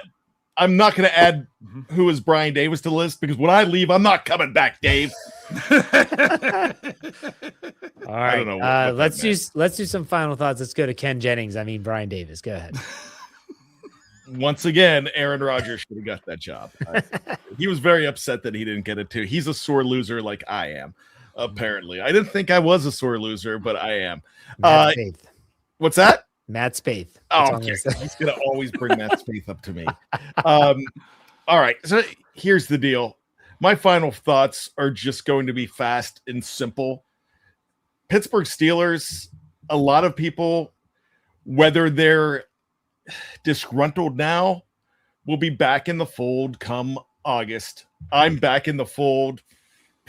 I'm not going to add who is Brian Davis to the list because when I leave, I'm not coming back, Dave. All right. I don't know let's do some final thoughts. Let's go to Ken Jennings. I mean Brian Davis. Go ahead. once again, Aaron Rodgers should have got that job. He was very upset that he didn't get it too. He's a sore loser like I am, apparently. I didn't think I was a sore loser, but I am. Matt Spaeth. What's that? Matt Spaeth. Oh, okay. He's going to always bring Matt Spaeth up to me. All right. So here's the deal. My final thoughts are just going to be fast and simple. Pittsburgh Steelers, a lot of people, whether they're disgruntled now, will be back in the fold come August. I'm back in the fold.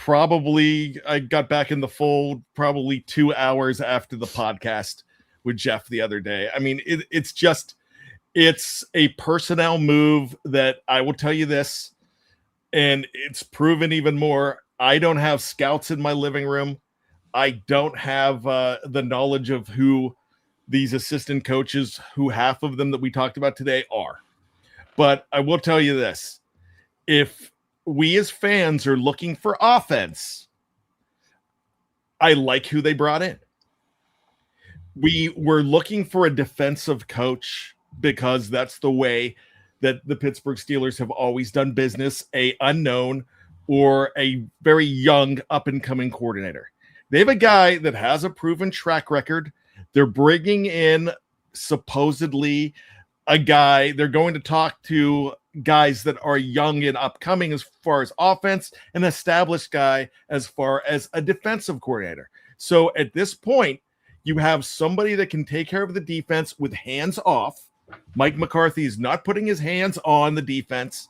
I got back in the fold probably 2 hours after the podcast with Jeff the other day. I mean, it's a personnel move that I will tell you this, and it's proven even more. I don't have scouts in my living room. I don't have the knowledge of who these assistant coaches, who half of them that we talked about today are. But I will tell you this. If we as fans are looking for offense, I like who they brought in. We were looking for a defensive coach because that's the way that the Pittsburgh Steelers have always done business, a unknown or a very young up-and-coming coordinator. They have a guy that has a proven track record. They're bringing in supposedly a guy. They're going to talk to guys that are young and upcoming as far as offense, an established guy as far as a defensive coordinator. So at this point, you have somebody that can take care of the defense with hands off. Mike McCarthy is not putting his hands on the defense,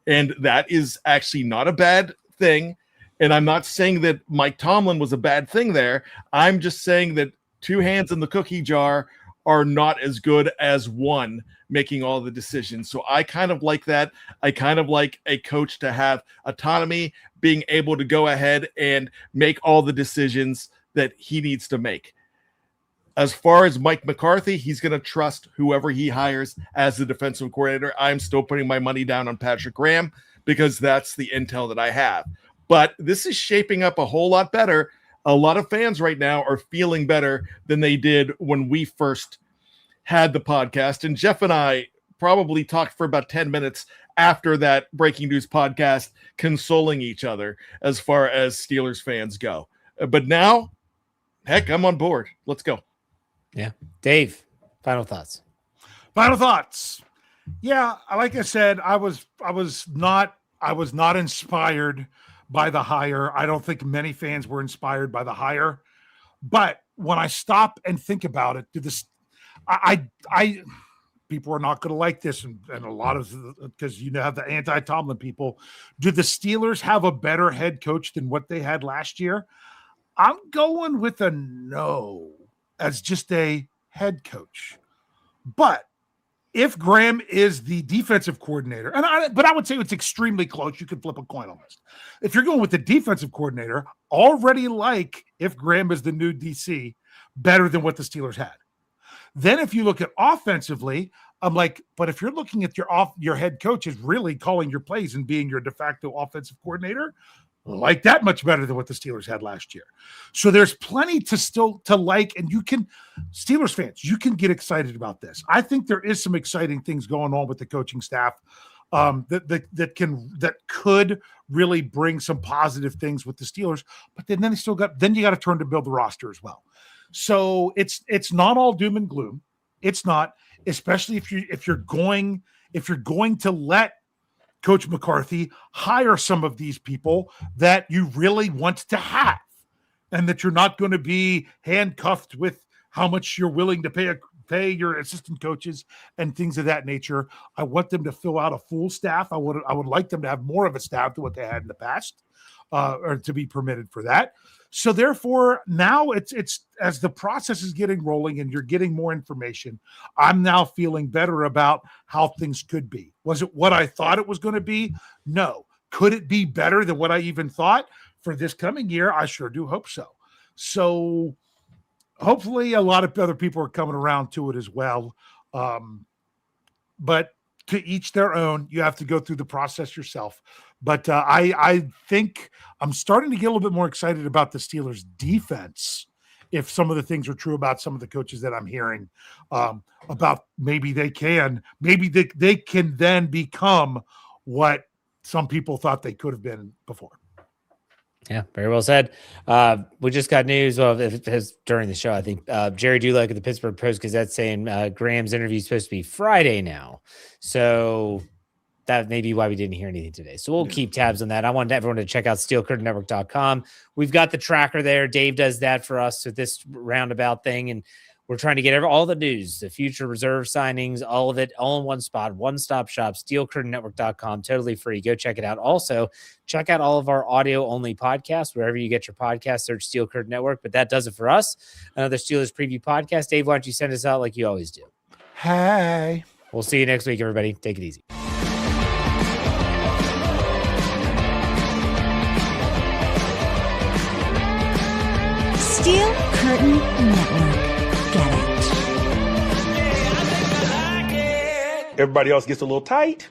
and that is actually not a bad thing. And I'm not saying that Mike Tomlin was a bad thing there. I'm just saying that 2 hands in the cookie jar are not as good as one making all the decisions. So I kind of like that. I kind of like a coach to have autonomy, being able to go ahead and make all the decisions that he needs to make. As far as Mike McCarthy, he's going to trust whoever he hires as the defensive coordinator. I'm still putting my money down on Patrick Graham because that's the intel that I have. But this is shaping up a whole lot better. A lot of fans right now are feeling better than they did when we first had the podcast. And Jeff and I probably talked for about 10 minutes after that Breaking News podcast, consoling each other as far as Steelers fans go. But now, heck, I'm on board. Let's go. Yeah. Dave, final thoughts. Yeah, like I said, I was not inspired by the hire. I don't think many fans were inspired by the hire. But when I stop and think about it, people are not going to like this, and a lot of, because you have the anti-Tomlin people. Do the Steelers have a better head coach than what they had last year? I'm going with a no as just a head coach. But if Graham is the defensive coordinator, but I would say it's extremely close. You could flip a coin on this. If you're going with the defensive coordinator, already like if Graham is the new DC, better than what the Steelers had. Then if you look at offensively, I'm like, but if you're looking at your head coach is really calling your plays and being your de facto offensive coordinator, like that much better than what the Steelers had last year. So there's plenty to like, and you can, Steelers fans, you can get excited about this. I think there is some exciting things going on with the coaching staff that could really bring some positive things with the Steelers. But then you got to turn to build the roster as well. So it's not all doom and gloom. It's not, especially if you're going to let Coach McCarthy hire some of these people that you really want to have, and that you're not going to be handcuffed with how much you're willing to pay your assistant coaches and things of that nature. I want them to fill out a full staff. I would like them to have more of a staff than what they had in the past, or to be permitted for that. So therefore, now it's as the process is getting rolling and you're getting more information, I'm now feeling better about how things could be. Was it what I thought it was going to be? No. Could it be better than what I even thought for this coming year? I sure do hope so. So hopefully a lot of other people are coming around to it as well. But to each their own. You have to go through the process yourself. But I think I'm starting to get a little bit more excited about the Steelers' defense if some of the things are true about some of the coaches that I'm hearing about maybe they can then become what some people thought they could have been before. Yeah, very well said. We just got news during the show. I think Jerry Dulac at the Pittsburgh Post-Gazette saying Graham's interview is supposed to be Friday now. So that may be why we didn't hear anything today. So we'll keep tabs on that. I want everyone to check out steelcurtainnetwork.com. We've got the tracker there. Dave does that for us with this roundabout thing. And we're trying to get all the news, the future reserve signings, all of it, all in one spot, one-stop shop, steelcurtainnetwork.com, totally free. Go check it out. Also, check out all of our audio-only podcasts. Wherever you get your podcast, search Steel Curtain Network. But that does it for us. Another Steelers Preview podcast. Dave, why don't you send us out like you always do? Hey. We'll see you next week, everybody. Take it easy. Steel Curtain Network. Get it. Everybody else gets a little tight.